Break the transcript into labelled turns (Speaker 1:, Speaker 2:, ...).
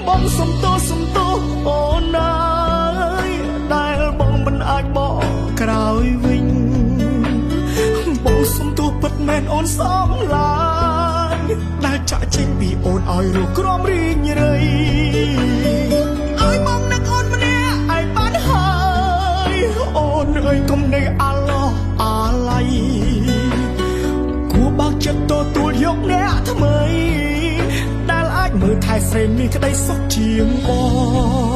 Speaker 1: បងសុំទោអូនអើយដែលបងមិនអាចបកក្រោយវិញបងសុំទោពិតមែនអូនសំឡាញ់ដែលចាក់ចេញពីអូនឲ្យរស់ក្រំរីងរៃឲ្យបងនឹកអូនម្នាក់ឲ្យបានហើយអូនអើយកុំនៅអាឡោះអាឡ័យគួរបើកចិត្តទទួលយកអ្នកថ្មីដែលអាចមើលថែស្រីមានក្តីសុខជាងបង